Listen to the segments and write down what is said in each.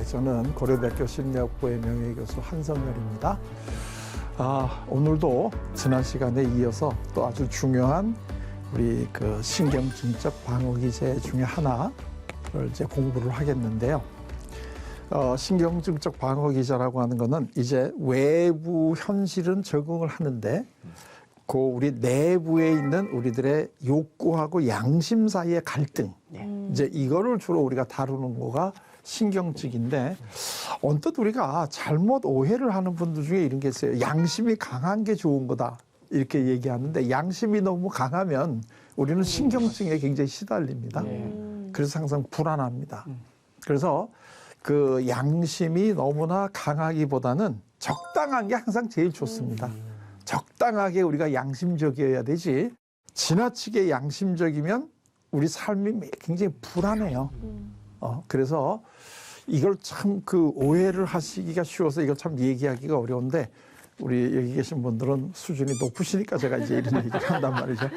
저는 고려대학교 심리학부의 명예교수 한성열입니다. 오늘도 지난 시간에 이어서 또 아주 중요한 우리 그 신경증적 방어기제 중에 하나를 이제 공부를 하겠는데요. 신경증적 방어기제라고 하는 거는 이제 외부 현실은 적응을 하는데 그 우리 내부에 있는 우리들의 욕구하고 양심 사이의 갈등, 이제 이거를 주로 우리가 다루는 거가 신경증인데, 언뜻 우리가 잘못 오해를 하는 분들 중에 이런 게 있어요. 양심이 강한 게 좋은 거다 이렇게 얘기하는데, 양심이 너무 강하면 우리는 신경증에 굉장히 시달립니다. 그래서 항상 불안합니다. 그래서 그 양심이 너무나 강하기보다는 적당한 게 항상 제일 좋습니다. 적당하게 우리가 양심적이어야 되지, 지나치게 양심적이면 우리 삶이 굉장히 불안해요. 그래서 이걸 참 그 오해를 하시기가 쉬워서 이걸 참 얘기하기가 어려운데, 우리 여기 계신 분들은 수준이 높으시니까 제가 이제 이런 얘기를 한단 말이죠.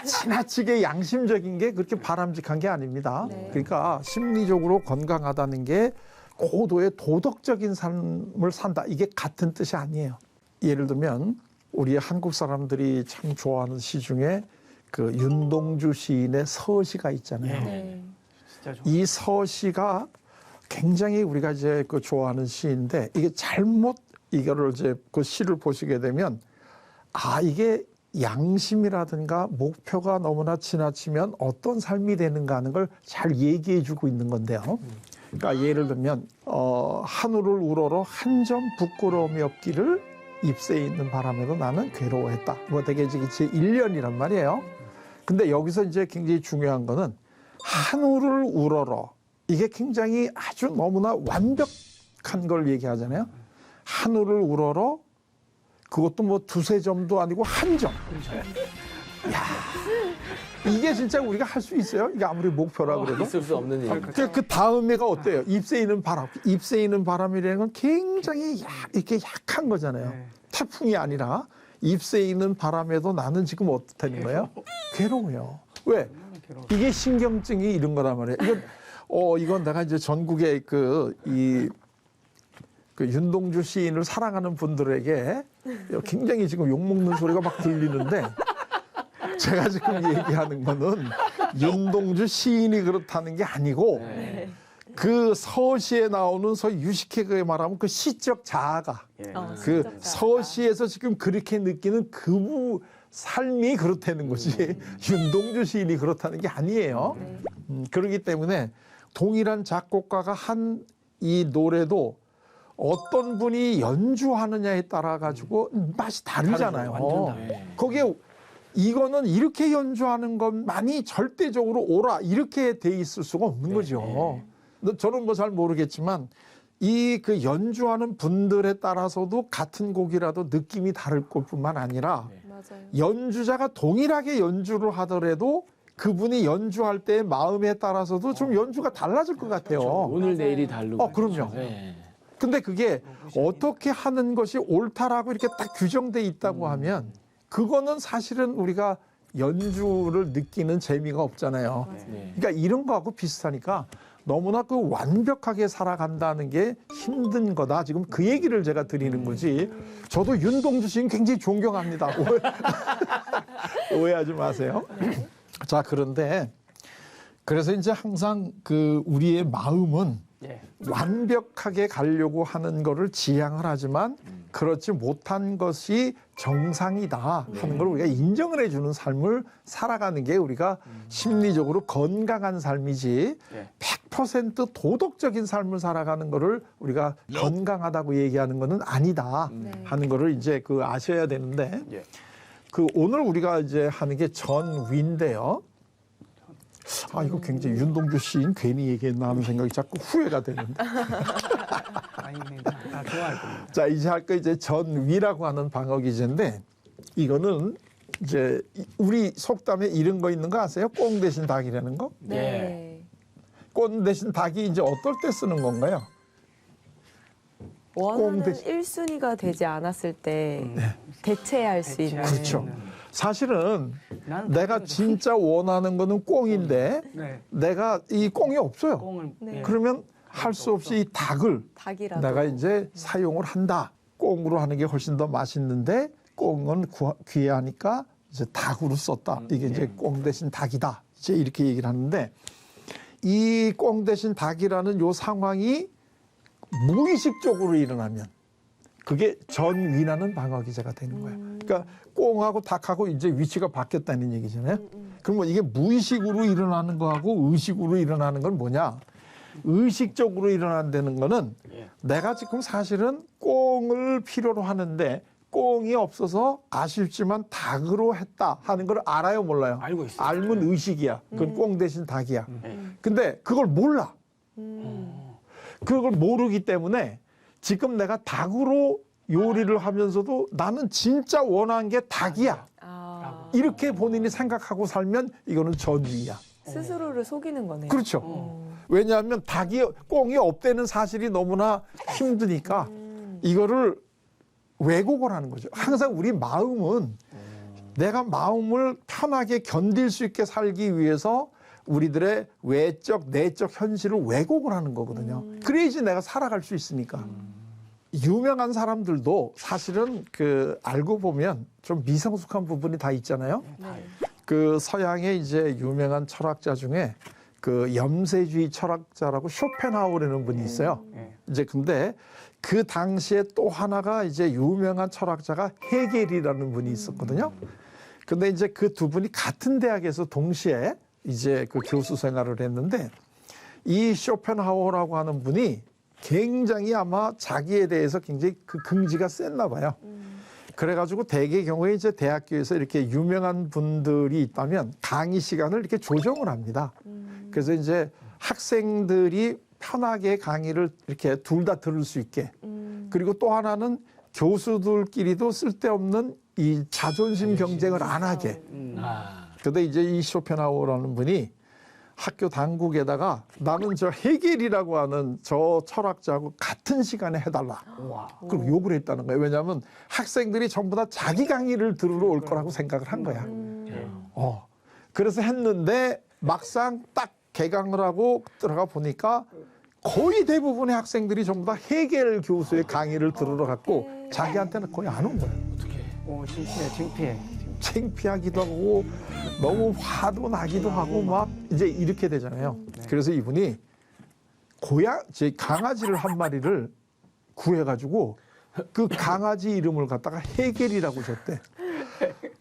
지나치게 양심적인 게 그렇게 바람직한 게 아닙니다. 그러니까 심리적으로 건강하다는 게 고도의 도덕적인 삶을 산다, 이게 같은 뜻이 아니에요. 예를 들면 우리 한국 사람들이 참 좋아하는 시 중에 그 윤동주 시인의 서시가 있잖아요. 이 서시가 굉장히 우리가 이제 그 좋아하는 시인데, 이게 잘못 이거를 이제 그 시를 보시게 되면 이게 양심이라든가 목표가 너무나 지나치면 어떤 삶이 되는가 하는 걸 잘 얘기해 주고 있는 건데요. 그러니까 예를 들면 하늘을 우러러 한 점 부끄러움이 없기를 잎새에 있는 바람에도 나는 괴로워했다. 뭐 되게 이제 제 1년이란 말이에요. 근데 여기서 이제 굉장히 중요한 거는 하늘을 우러러, 이게 굉장히 아주 너무나 완벽한 걸 얘기하잖아요. 하늘을 우러러, 그것도 뭐 두세 점도 아니고 한 점. 야, 이게 진짜 우리가 할 수 있어요? 이게 아무리 목표라 그래도. 있을 수 없는 일이죠. 그 다음에가 어때요? 잎새 있는 바람. 잎새 있는 바람이라는 건 굉장히 이렇게 약한 거잖아요. 태풍이 아니라 잎새 있는 바람에도 나는 지금 어떻다는 거예요? 괴로워요. 왜? 이게 신경증이 이런 거란 말이에요. 이건 내가 이제 전국의 그 윤동주 시인을 사랑하는 분들에게 굉장히 지금 욕먹는 소리가 막 들리는데, 제가 지금 얘기하는 거는 윤동주 시인이 그렇다는 게 아니고, 그 서시에 나오는 소위 유식하게 말하면 그 시적 자아가, 그 서시에서 지금 그렇게 느끼는 그 삶이 그렇다는 거지, 윤동주 시인이 그렇다는 게 아니에요. 그렇기 때문에 동일한 작곡가가 한 이 노래도 어떤 분이 연주하느냐에 따라 가지고 맛이 다르잖아요. 거기에 이거는 이렇게 연주하는 것만이 절대적으로 옳아 이렇게 돼 있을 수가 없는 거죠. 저는 뭐 잘 모르겠지만 이 그 연주하는 분들에 따라서도 같은 곡이라도 느낌이 다를 것뿐만 아니라 연주자가 동일하게 연주를 하더라도 그분이 연주할 때의 마음에 따라서도 좀 연주가 달라질 것 같아요. 오늘 내일이 다르고. 그럼요. 근데 그게 어떻게 하는 것이 옳다라고 이렇게 딱 규정돼 있다고 하면 그거는 사실은 우리가 연주를 느끼는 재미가 없잖아요. 그러니까 이런 거하고 비슷하니까 너무나 그 완벽하게 살아간다는 게 힘든 거다. 지금 그 얘기를 제가 드리는 거지. 저도 윤동주 씨는 굉장히 존경합니다. 오해하지 마세요. 자, 그런데 그래서 이제 항상 그 우리의 마음은 완벽하게 가려고 하는 거를 지향을 하지만 그렇지 못한 것이 정상이다 하는 걸 우리가 인정을 해주는 삶을 살아가는 게 우리가 심리적으로 건강한 삶이지, 100% 도덕적인 삶을 살아가는 거를 우리가 건강하다고 얘기하는 거는 아니다 하는 거를 이제 그 아셔야 되는데, 그 오늘 우리가 이제 하는 게 전위인데요. 이거 굉장히 윤동주 시인 괜히 얘기했나 하는 생각이 자꾸 후회가 되는데. 아닙니다. 다 좋아할 겁니다. 자, 이제 할 거 이제 전위라고 하는 방어 기제인데, 이거는 이제 우리 속담에 이런 거 있는 거 아세요? 꽁 대신 닭이라는 거? 꽁 대신 닭이 이제 어떨 때 쓰는 건가요? 원하는 1순위가 되지 않았을 때 대체할 수 있는. 그렇죠. 사실은 내가 진짜 원하는 거는 꽁인데 내가 이 꽁이 없어요. 꽁을 네. 그러면 할 수 없이 이 닭을 닭이라도. 내가 이제 사용을 한다. 꽁으로 하는 게 훨씬 더 맛있는데 꽁은 귀하니까 이제 닭으로 썼다. 이게 이제 꽁 대신 닭이다. 이제 이렇게 얘기를 하는데 이 꽁 대신 닭이라는 요 상황이 무의식적으로 일어나면 그게 전위라는 방어 기제가 되는 거야. 그러니까 꽁하고 닭하고 이제 위치가 바뀌었다는 얘기잖아요. 그러면 이게 무의식으로 일어나는 거하고 의식으로 일어나는 건 뭐냐? 의식적으로 일어난다는 거는 내가 지금 사실은 꽁을 필요로 하는데 꽁이 없어서 아쉽지만 닭으로 했다 하는 걸 알아요, 몰라요? 알고 있어요. 알면 의식이야. 그건 꽁 대신 닭이야. 근데 그걸 몰라. 그걸 모르기 때문에 지금 내가 닭으로 요리를 하면서도 나는 진짜 원하는 게 닭이야. 아, 이렇게 본인이 생각하고 살면 이거는 전위야. 스스로를 속이는 거네요. 그렇죠. 왜냐하면 꽁이 없다는 사실이 너무나 힘드니까 이거를 왜곡을 하는 거죠. 항상 우리 마음은 내가 마음을 편하게 견딜 수 있게 살기 위해서 우리들의 외적, 내적 현실을 왜곡을 하는 거거든요. 그래야지 내가 살아갈 수 있으니까. 유명한 사람들도 사실은 그 알고 보면 좀 미성숙한 부분이 다 있잖아요. 네. 그 서양의 이제 유명한 철학자 중에 그 염세주의 철학자라고 쇼펜하우어라는 분이 있어요. 이제 근데 그 당시에 또 하나가 이제 유명한 철학자가 헤겔이라는 분이 있었거든요. 근데 이제 그 두 분이 같은 대학에서 동시에 이제 그 교수 생활을 했는데 이 쇼펜하우어라고 하는 분이 굉장히 아마 자기에 대해서 굉장히 그 긍지가 셌나 봐요. 그래가지고 대개 경우에 이제 대학교에서 이렇게 유명한 분들이 있다면 강의 시간을 이렇게 조정을 합니다. 그래서 이제 학생들이 편하게 강의를 이렇게 둘 다 들을 수 있게. 그리고 또 하나는 교수들끼리도 쓸데없는 이 자존심 경쟁을 안 하게. 아. 근데 이제 이 쇼펜하우어라는 분이 학교 당국에다가 나는 저 헤겔이라고 하는 저 철학자하고 같은 시간에 해달라. 그리고 욕을 했다는 거예요. 왜냐하면 학생들이 전부 다 자기 강의를 들으러 올 거라고 생각을 한 거야. 그래서 했는데 막상 딱 개강을 하고 들어가 보니까 거의 대부분의 학생들이 전부 다 헤겔 교수의 강의를 들으러 갔고 자기한테는 거의 안 온 거예요. 오, 창피해. 창피하기도 하고 너무 화도 나기도 하고 막 이제 이렇게 되잖아요. 그래서 이분이 제 강아지를 한 마리를 구해가지고 그 강아지 이름을 갖다가 헤겔이라고 줬대.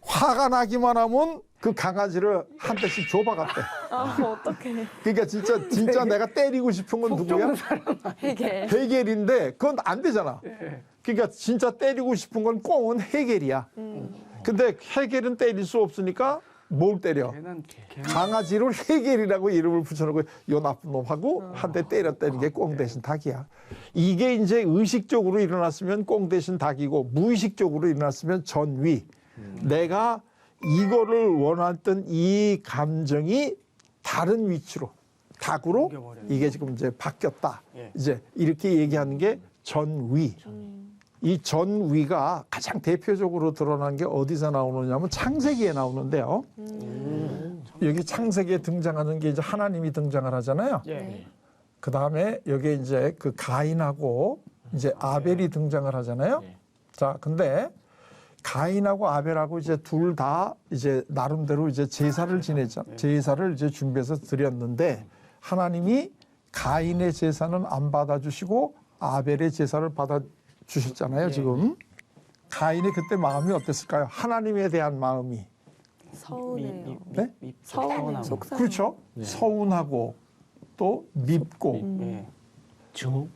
화가 나기만 하면 그 강아지를 한 대씩 줘봐갔대. 아, 어떡해. 그러니까 진짜 내가 때리고 싶은 건 누구야? 이게. 헤겔인데 그건 안 되잖아. 그러니까 진짜 때리고 싶은 건 꽁은 헤겔이야. 근데 헤겔은 때릴 수 없으니까 뭘 때려? 걔는 강아지를 헤겔이라고 이름을 붙여놓고 요 나쁜 놈하고 한 대 때렸다는 게 꽁 대신 닭이야. 이게 이제 의식적으로 일어났으면 꽁 대신 닭이고 무의식적으로 일어났으면 전위. 내가 이거를 원했던 이 감정이 다른 위치로 닭으로 이게 지금 이제 바뀌었다. 이제 이렇게 얘기하는 게 전위. 이 전위가 가장 대표적으로 드러난 게 어디서 나오느냐면 창세기에 나오는데요. 여기 창세기에 등장하는 게 이제 하나님이 등장을 하잖아요. 예. 그 다음에 여기 이제 그 가인하고 이제 아벨이 등장을 하잖아요. 자, 근데 가인하고 아벨하고 이제 둘 다 이제 나름대로 이제 제사를 제사를 이제 준비해서 드렸는데 하나님이 가인의 제사는 안 받아주시고 아벨의 제사를 받아주셨잖아요. 지금 가인의 그때 마음이 어땠을까요? 하나님에 대한 마음이. 서운해요. 네? 서운해. 속상해. 그렇죠. 서운하고 또 밉고 예. 증오?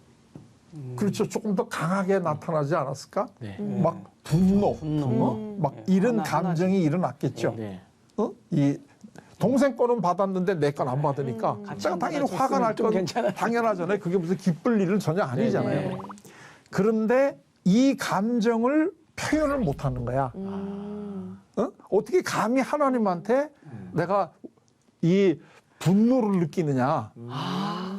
그렇죠. 조금 더 강하게 나타나지 않았을까? 네. 막 분노, 막 이런 하나, 감정이 일어났겠죠. 네. 이 동생 거는 받았는데 내 건 안 받으니까 제가 당연히 화가 날 건 당연하잖아요. 그게 무슨 기쁠 일은 전혀 아니잖아요. 네. 그런데 이 감정을 표현을 못 하는 거야. 어떻게 감히 하나님한테 내가 이 분노를 느끼느냐.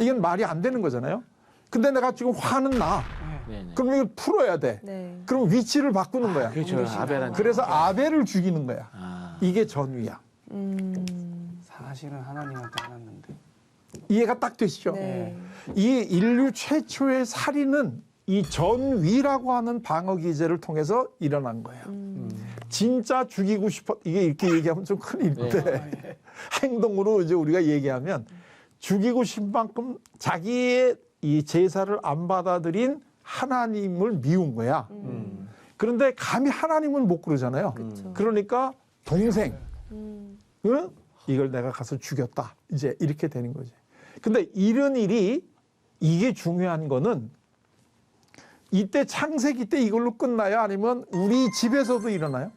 이건 말이 안 되는 거잖아요. 근데 내가 지금 화는 나. 네. 그럼 이걸 풀어야 돼. 네. 그럼 위치를 바꾸는 거야. 그렇죠. 아벨한테. 그래서 아벨을 죽이는 거야. 아. 이게 전위야. 사실은 하나님한테 안 왔는데. 이해가 딱 되시죠? 네. 이 인류 최초의 살인은 이 전위라고 하는 방어 기제를 통해서 일어난 거예요. 진짜 죽이고 싶어 이게 이렇게 얘기하면 좀 큰일인데 행동으로 이제 우리가 얘기하면 죽이고 싶은 만큼 자기의 이 제사를 안 받아들인 하나님을 미운 거야. 그런데 감히 하나님은 못 그러잖아요. 그러니까 동생, 응? 이걸 내가 가서 죽였다. 이제 이렇게 되는 거지. 근데 이런 일이 이게 중요한 거는 이때 창세기 때 이걸로 끝나요? 아니면 우리 집에서도 일어나요?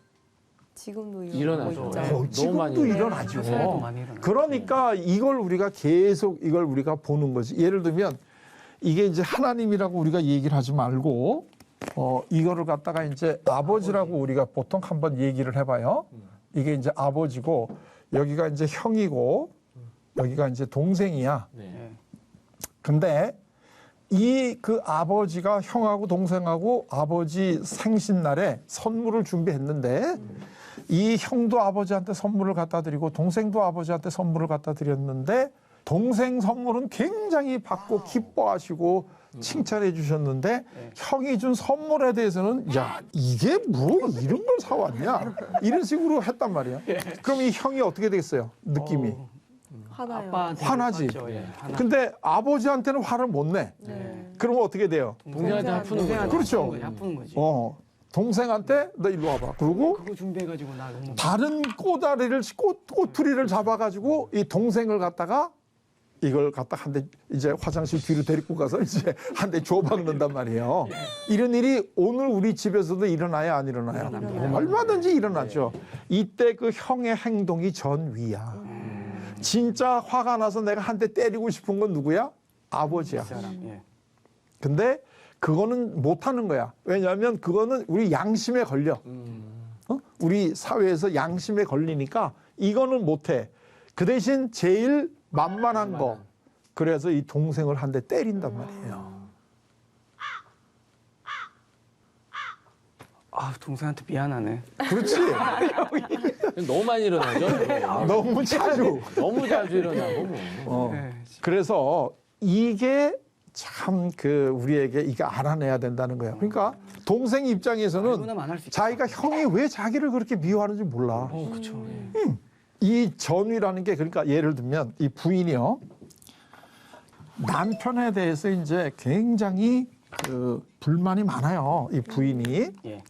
지금도 일어나죠. 있죠. 네. 어, 너무 지금도 많이 일어나죠. 요새도 많이 일어나죠. 그러니까 이걸 우리가 계속 이걸 우리가 보는 거지. 예를 들면 이게 이제 하나님이라고 우리가 얘기를 하지 말고 이거를 갖다가 이제 아버지라고 우리가 보통 한번 얘기를 해봐요. 이게 이제 아버지고 여기가 이제 형이고 여기가 이제 동생이야. 네. 근데 이 그 아버지가 형하고 동생하고 아버지 생신날에 선물을 준비했는데 이 형도 아버지한테 선물을 갖다 드리고 동생도 아버지한테 선물을 갖다 드렸는데 동생 선물은 굉장히 받고 기뻐하시고 칭찬해 주셨는데 형이 준 선물에 대해서는 야 이게 뭐 이런 걸 사왔냐 이런 식으로 했단 말이야. 그럼 이 형이 어떻게 되겠어요? 느낌이. 하나요. 아빠한테 화나지. 받죠, 예. 화나. 근데 아버지한테는 화를 못 내. 네. 그러면 어떻게 돼요? 동생한테 하푸는 거죠. 그렇죠. 아픈 거지. 동생한테 너 일로 와봐. 그리고 그거 준비해가지고 나 너무 다른 꼬다리를 꼬투리를 잡아가지고 이 동생을 갖다가 이걸 갖다 한 대 이제 화장실 뒤로 데리고 가서 이제 한 대 줘박는단 말이에요. 이런 일이 오늘 우리 집에서도 일어나요, 안 일어나요? 일어납니다. 얼마든지 일어나죠. 이때 그 형의 행동이 전위야. 진짜 화가 나서 내가 한 대 때리고 싶은 건 누구야? 아버지야. 사람. 예. 근데 그거는 못하는 거야. 왜냐하면 그거는 우리 양심에 걸려. 우리 사회에서 양심에 걸리니까 이거는 못해. 그 대신 제일 만만한 거. 그래서 이 동생을 한 대 때린단 말이에요. 아 동생한테 미안하네. 그렇지. 너무 많이 일어나죠. 너무 자주. 너무 자주 일어나고. 뭐. 예. 그래서 이게 참 그 우리에게 이게 알아내야 된다는 거예요. 그러니까 동생 입장에서는 알고나면 안할수 있겠다. 자기가 형이 왜 자기를 그렇게 미워하는지 몰라. 그렇죠. 이 전위라는 게 그러니까 예를 들면 이 부인이요 남편에 대해서 이제 굉장히 그 불만이 많아요. 이 부인이 예.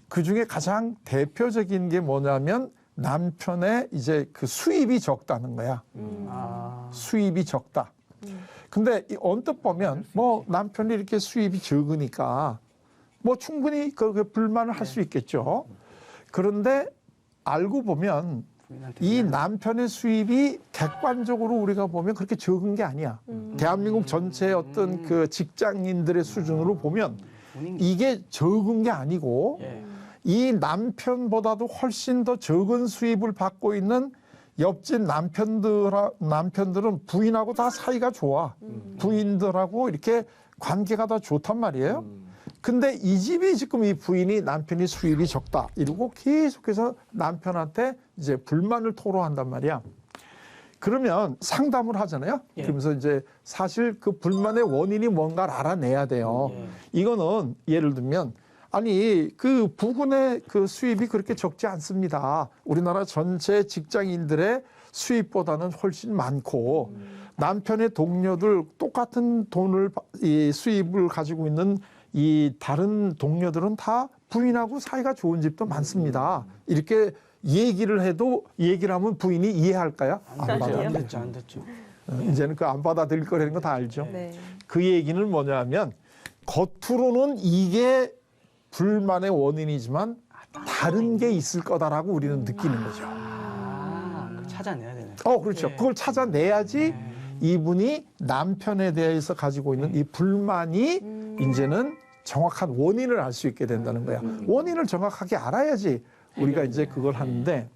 그 중에 가장 대표적인 게 뭐냐면 남편의 이제 그 수입이 적다는 거야. 아. 수입이 적다. 근데 이 언뜻 보면 뭐 남편이 이렇게 수입이 적으니까 뭐 충분히 그 불만을 할 수 있겠죠. 그런데 알고 보면 부인한테 이 미안해. 남편의 수입이 객관적으로 우리가 보면 그렇게 적은 게 아니야. 대한민국 전체의 어떤 그 직장인들의 수준으로 보면 본인 이게 적은 게 아니고 예. 이 남편보다도 훨씬 더 적은 수입을 받고 있는 옆집 남편들은 부인하고 다 사이가 좋아. 부인들하고 이렇게 관계가 다 좋단 말이에요. 근데 이 집이 지금 이 부인이 남편이 수입이 적다 이러고 계속해서 남편한테 이제 불만을 토로한단 말이야. 그러면 상담을 하잖아요. 예. 그러면서 이제 사실 그 불만의 원인이 뭔가를 알아내야 돼요. 예. 이거는 예를 들면 아니 그 부군의 그 수입이 그렇게 적지 않습니다. 우리나라 전체 직장인들의 수입보다는 훨씬 많고 남편의 동료들 똑같은 돈을 이 수입을 가지고 있는 이 다른 동료들은 다 부인하고 사이가 좋은 집도 많습니다. 이렇게 얘기를 해도 얘기를 하면 부인이 이해할까요? 안 받아들여요. 안 됐죠, 안 됐죠. 이제는 그 안 받아들일 거라는 거 다 알죠. 네. 그 얘기는 뭐냐면 겉으로는 이게 불만의 원인이지만 다른 게 있을 거다라고 우리는 느끼는 거죠. 그걸 찾아내야 되네. 그렇죠. 예. 그걸 찾아내야지 이분이 남편에 대해서 가지고 있는 이 불만이 이제는 정확한 원인을 알 수 있게 된다는 거야. 원인을 정확하게 알아야지 우리가 이제 그걸 하는데,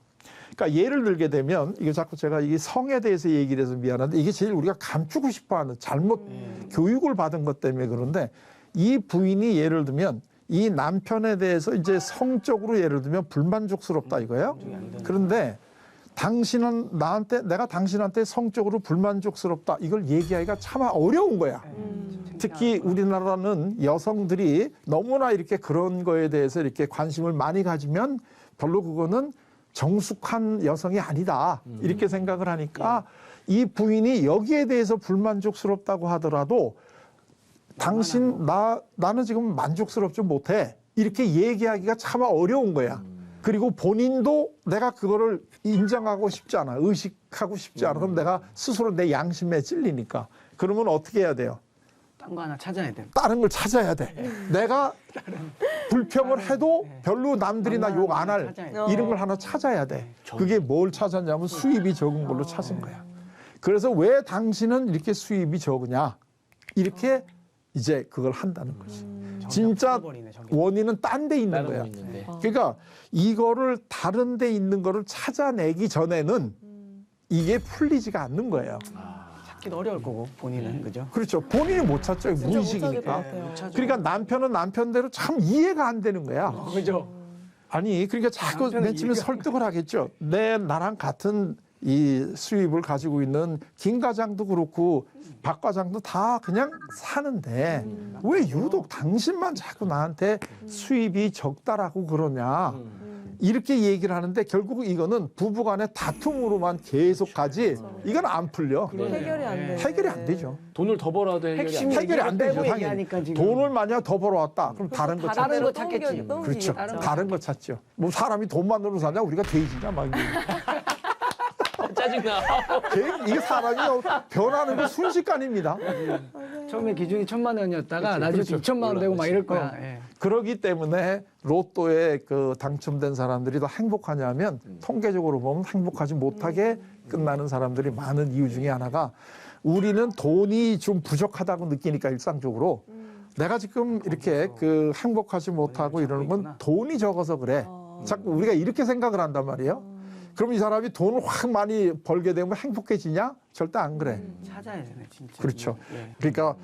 그러니까 예를 들게 되면 이게 자꾸 제가 이 성에 대해서 얘기를 해서 미안한데 이게 제일 우리가 감추고 싶어하는 잘못 교육을 받은 것 때문에 그런데 이 부인이 예를 들면 이 남편에 대해서 이제 성적으로 예를 들면 불만족스럽다 이거예요. 그런데 당신은 내가 당신한테 성적으로 불만족스럽다. 이걸 얘기하기가 참 어려운 거야. 특히 우리나라는 여성들이 너무나 이렇게 그런 거에 대해서 이렇게 관심을 많이 가지면 별로 그거는 정숙한 여성이 아니다. 이렇게 생각을 하니까 이 부인이 여기에 대해서 불만족스럽다고 하더라도 나는 지금 만족스럽지 못해. 이렇게 얘기하기가 참 어려운 거야. 그리고 본인도 내가 그거를 인정하고 싶지 않아. 의식하고 싶지 않아. 그럼 내가 스스로 내 양심에 찔리니까. 그러면 어떻게 해야 돼요? 딴 거 하나 찾아야 돼. 다른 걸 찾아야 돼. 내가 불평을 해도 별로 남들이 나 욕 안 할 찾아야 이런 걸 하나 찾아야 돼. 그게 뭘 찾았냐면 수입이 적은 걸로 찾은 거야. 그래서 왜 당신은 이렇게 수입이 적으냐? 이렇게 이제 그걸 한다는 거지. 진짜 원인은 딴 데 있는 다른 거야. 거 있는데. 그러니까 이거를 다른 데 있는 거를 찾아내기 전에는 이게 풀리지가 않는 거예요. 찾기도 어려울 거고 본인은 그죠? 그렇죠. 본인이 못 찾죠. 진짜 못 찾을 것 무의식이니까. 같아요. 못 찾아. 그러니까 남편은 남편대로 참 이해가 안 되는 거야. 그죠? 아니 그러니까 자꾸 남편은 맨 처음에 이해가 설득을 하겠죠. 나랑 같은 이 수입을 가지고 있는 김 과장도 그렇고 박 과장도 다 그냥 사는데 왜 유독 당신만 자꾸 나한테 수입이 적다라고 그러냐. 이렇게 얘기를 하는데 결국 이거는 부부간의 다툼으로만 계속 가지 이건 안 풀려. 해결이 안 돼. 해결이 안 되죠. 돈을 더 벌어도 해결이 안 핵심 돼. 해결이 안 되죠. 빼고 당연히. 얘기하니까 지금. 돈을 만약 더 벌어왔다. 그럼 다른 거 찾죠. 거 찾겠지. 그렇죠. 다른 거 찾죠. 뭐 사람이 돈만으로 사냐? 우리가 돼지냐? 막 짜증나. 이게 사람이 변하는 게 순식간입니다. 처음에 기준이 1,000만 원이었다가 나중에 그렇죠. 2,000만 원 되고 막 이럴 거야. 예. 그러기 때문에 로또에 그 당첨된 사람들이 더 행복하냐면 통계적으로 보면 행복하지 못하게 끝나는 사람들이 많은 이유 중에 하나가 우리는 돈이 좀 부족하다고 느끼니까 일상적으로 내가 지금 이렇게 그 행복하지 못하고 이러는 건 돈이 적어서 그래. 자꾸 우리가 이렇게 생각을 한단 말이에요. 그럼 이 사람이 돈을 확 많이 벌게 되면 행복해지냐? 절대 안 그래. 찾아야 되네 진짜. 그렇죠. 예. 그러니까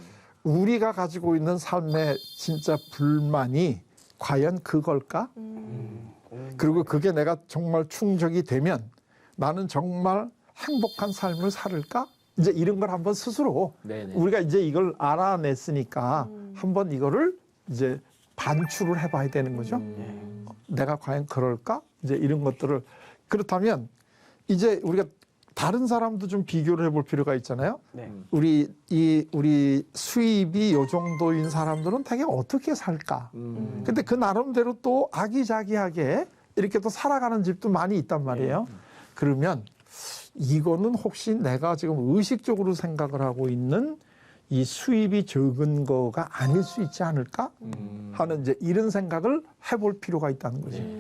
우리가 가지고 있는 삶의 진짜 불만이 과연 그걸까? 그리고 그게 내가 정말 충족이 되면 나는 정말 행복한 삶을 살을까? 이제 이런 걸 한번 스스로 네네. 우리가 이제 이걸 알아냈으니까 한번 이거를 이제 반출을 해봐야 되는 거죠. 내가 과연 그럴까? 이제 이런 것들을 그렇다면 이제 우리가 다른 사람도 좀 비교를 해볼 필요가 있잖아요. 네. 우리 수입이 요 정도인 사람들은 되게 어떻게 살까? 근데 그 나름대로 또 아기자기하게 이렇게 또 살아가는 집도 많이 있단 말이에요. 그러면 이거는 혹시 내가 지금 의식적으로 생각을 하고 있는 이 수입이 적은 거가 아닐 수 있지 않을까? 하는 이제 이런 생각을 해볼 필요가 있다는 거지.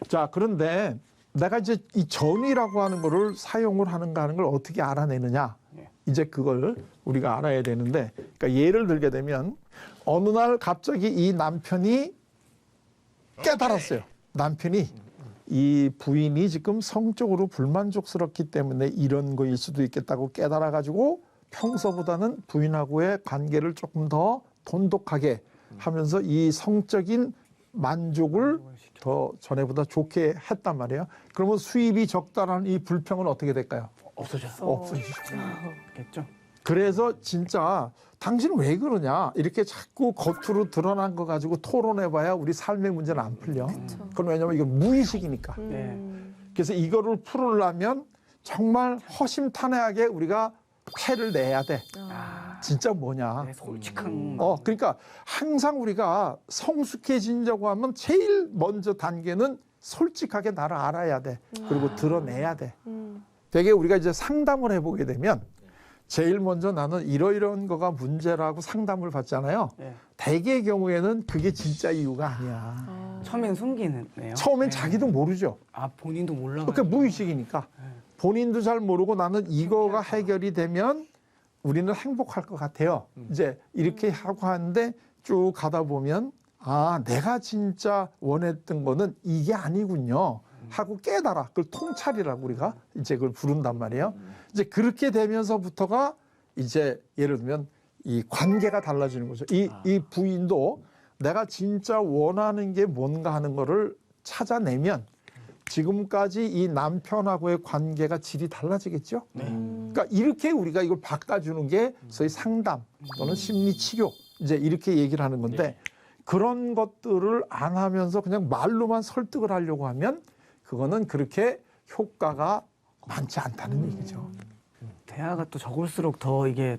자, 그런데 내가 이제 이 전위라고 하는 거를 사용을 하는가 하는 걸 어떻게 알아내느냐. 이제 그걸 우리가 알아야 되는데, 그러니까 예를 들게 되면 어느 날 갑자기 이 남편이 깨달았어요. 남편이 이 부인이 지금 성적으로 불만족스럽기 때문에 이런 거일 수도 있겠다고 깨달아가지고 평소보다는 부인하고의 관계를 조금 더 돈독하게 하면서 이 성적인 만족을 더 전에보다 좋게 했단 말이에요. 그러면 수입이 적다라는 이 불평은 어떻게 될까요? 없어졌어. 없어지죠. 겠죠. 그래서 진짜 당신은 왜 그러냐 이렇게 자꾸 겉으로 드러난 거 가지고 토론해봐야 우리 삶의 문제는 안 풀려. 그건 왜냐면 이건 무의식이니까. 네. 그래서 이거를 풀으려면 정말 허심탄회하게 우리가 패를 내야 돼. 진짜 뭐냐. 네, 솔직한. 그러니까 항상 우리가 성숙해지려고 하면 제일 먼저 단계는 솔직하게 나를 알아야 돼. 그리고 드러내야 돼. 되게 우리가 이제 상담을 해보게 되면 제일 먼저 나는 이러이러한 거가 문제라고 상담을 받잖아요. 네. 대개의 경우에는 그게 진짜 이유가 아니야. 처음엔 숨기네요. 처음엔 네. 자기도 모르죠. 아 본인도 몰라. 그러니까 무의식이니까. 본인도 잘 모르고 나는 이거가 해결이 되면 우리는 행복할 것 같아요. 이제 이렇게 하고 하는데 쭉 가다 보면 아, 내가 진짜 원했던 거는 이게 아니군요. 하고 깨달아. 그걸 통찰이라고 우리가 이제 그걸 부른단 말이에요. 이제 그렇게 되면서부터가 이제 예를 들면 이 관계가 달라지는 거죠. 이 부인도 내가 진짜 원하는 게 뭔가 하는 거를 찾아내면 지금까지 이 남편하고의 관계가 질이 달라지겠죠. 그러니까 이렇게 우리가 이걸 바꿔주는 게 소위 상담 또는 심리 치료 이제 이렇게 얘기를 하는 건데 그런 것들을 안 하면서 그냥 말로만 설득을 하려고 하면 그거는 그렇게 효과가 많지 않다는 얘기죠. 대화가 또 적을수록 더 이게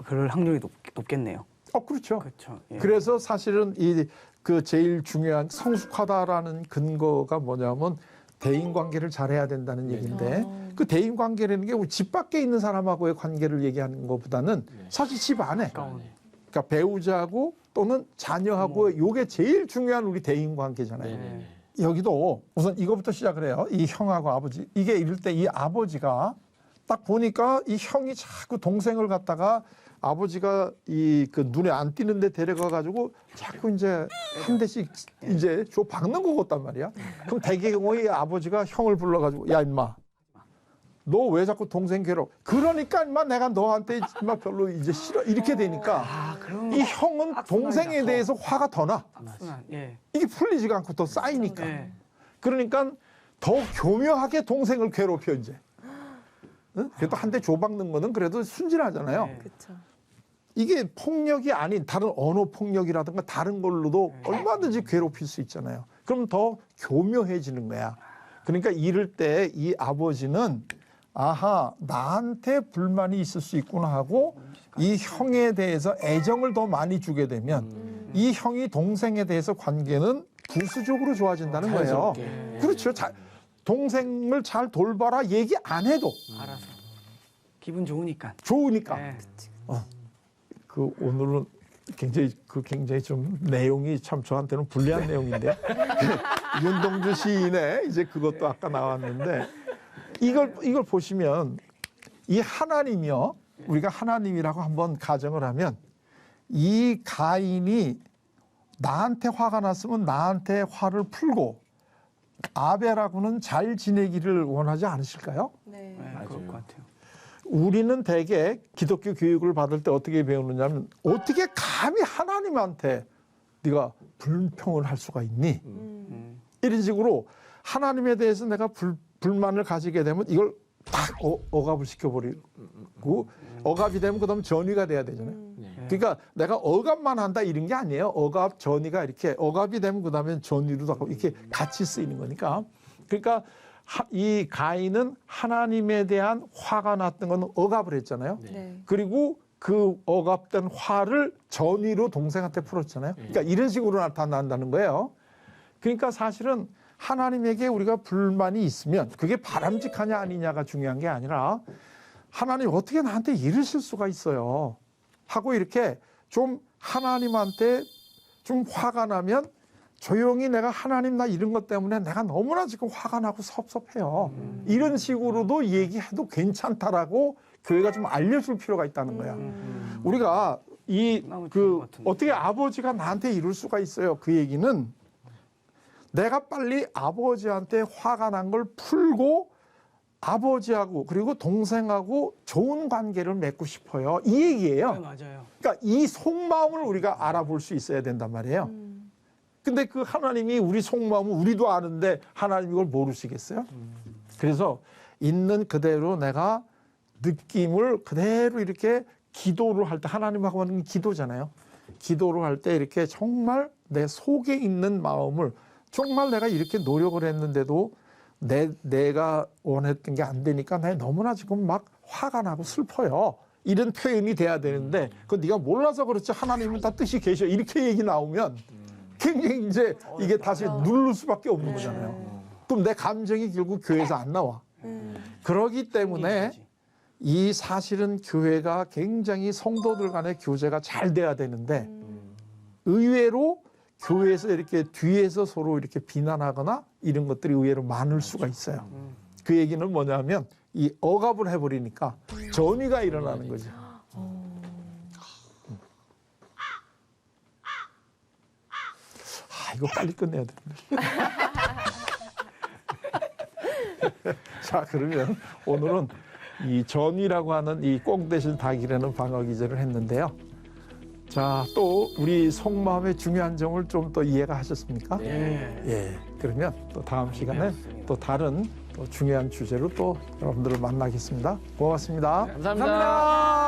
그럴 확률이 높겠네요. 그렇죠. 그렇죠. 예. 그래서 사실은 이 그 제일 중요한 성숙하다라는 근거가 뭐냐면 대인 관계를 잘해야 된다는 얘기인데 그 대인 관계라는 게 우리 집 밖에 있는 사람하고의 관계를 얘기하는 것보다는 사실 집 안에 그러니까 배우자하고 또는 자녀하고 요게 제일 중요한 우리 대인 관계잖아요. 네네. 여기도 우선 이거부터 시작을 해요. 이 형하고 아버지. 이게 이럴 때 이 아버지가 딱 보니까 이 형이 자꾸 동생을 갖다가 아버지가 이 그 눈에 안 띄는데 데려가 가지고 자꾸 이제 한 대씩 이제 줘 박는 거 같단 말이야. 그럼 대개 경우에 아버지가 형을 불러 가지고 야 임마 너 왜 자꾸 동생 괴롭? 그러니까 임마 내가 너한테 임마 별로 이제 싫어 이렇게 되니까 그럼 이 형은 동생에 대해서 화가 더 나. 악순환. 예. 이게 풀리지가 않고 더 쌓이니까. 예. 그러니까 더 교묘하게 동생을 괴롭혀 이제. 응? 그래도 한 대 줘박는 거는 그래도 순진하잖아요. 네. 그렇죠. 이게 폭력이 아닌 다른 언어 폭력이라든가 다른 걸로도 얼마든지 괴롭힐 수 있잖아요. 그럼 더 교묘해지는 거야. 그러니까 이럴 때 이 아버지는 아하 나한테 불만이 있을 수 있구나 하고 이 형에 대해서 애정을 더 많이 주게 되면 이 형이 동생에 대해서 관계는 부수적으로 좋아진다는 거예요. 자연스럽게. 그렇죠. 동생을 잘 돌봐라 얘기 안 해도 알아서. 기분 좋으니까. 좋으니까. 예. 그 오늘은 굉장히 좀 내용이 참 저한테는 불리한 내용인데 윤동주 시인의 이제 그것도 아까 나왔는데 이걸 보시면 이 하나님이요 우리가 하나님이라고 한번 가정을 하면 이 가인이 나한테 화가 났으면 나한테 화를 풀고 아벨하고는 잘 지내기를 원하지 않으실까요? 네. 예, 그럴 것 같아요. 우리는 대개 기독교 교육을 받을 때 어떻게 배우느냐면 어떻게 감히 하나님한테 네가 불평을 할 수가 있니? 이런 식으로 하나님에 대해서 내가 불만을 가지게 되면 이걸 딱 억압을 시켜버리고 억압이 되면 그다음 전위가 돼야 되잖아요. 그러니까 내가 억압만 한다 이런 게 아니에요. 억압, 전위가 이렇게 억압이 되면 그다음에 전위로 이렇게 같이 쓰이는 거니까. 그러니까 이 가인은 하나님에 대한 화가 났던 건 억압을 했잖아요. 네. 그리고 그 억압된 화를 전위로 동생한테 풀었잖아요. 그러니까 이런 식으로 나타난다는 거예요. 그러니까 사실은 하나님에게 우리가 불만이 있으면 그게 바람직하냐 아니냐가 중요한 게 아니라 하나님 어떻게 나한테 이러실 수가 있어요 하고 이렇게 좀 하나님한테 좀 화가 나면 조용히 내가 하나님 나 이런 것 때문에 내가 너무나 지금 화가 나고 섭섭해요. 이런 식으로도 얘기해도 괜찮다라고 교회가 좀 알려줄 필요가 있다는 거야. 우리가 어떻게 아버지가 나한테 이럴 수가 있어요. 그 얘기는 내가 빨리 아버지한테 화가 난 걸 풀고 아버지하고 그리고 동생하고 좋은 관계를 맺고 싶어요. 이 네, 얘기예요. 맞아요. 그러니까 이 속마음을 우리가 알아볼 수 있어야 된단 말이에요. 근데 그 하나님이 우리 속마음을 우리도 아는데 하나님 이걸 모르시겠어요? 그래서 있는 그대로 내가 느낌을 그대로 이렇게 기도를 할 때 하나님하고 하는 게 기도잖아요. 기도를 할 때 이렇게 정말 내 속에 있는 마음을 정말 내가 이렇게 노력을 했는데도 내가 원했던 게 안 되니까 나 너무나 지금 막 화가 나고 슬퍼요. 이런 표현이 돼야 되는데 그건 네가 몰라서 그렇지 하나님은 다 뜻이 계셔. 이렇게 얘기 나오면 굉장히 이제 이게 다시 누를 수밖에 없는 거잖아요. 그럼 내 감정이 결국 교회에서 안 나와. 그러기 때문에 이 사실은 교회가 굉장히 성도들 간의 교제가 잘 돼야 되는데 의외로 교회에서 이렇게 뒤에서 서로 이렇게 비난하거나 이런 것들이 의외로 많을 수가 있어요. 그 얘기는 뭐냐면 이 억압을 해버리니까 전위가 일어나는 거죠. 이거 빨리 끝내야 되는데. 자, 그러면 오늘은 이 전위라고 하는 이 꽁 대신 닭이라는 방어 기제를 했는데요. 자, 또 우리 속마음의 중요한 점을 좀 더 이해가 하셨습니까? 네. 예. 그러면 또 다음 시간에 또 다른 또 중요한 주제로 또 여러분들을 만나겠습니다. 고맙습니다. 감사합니다.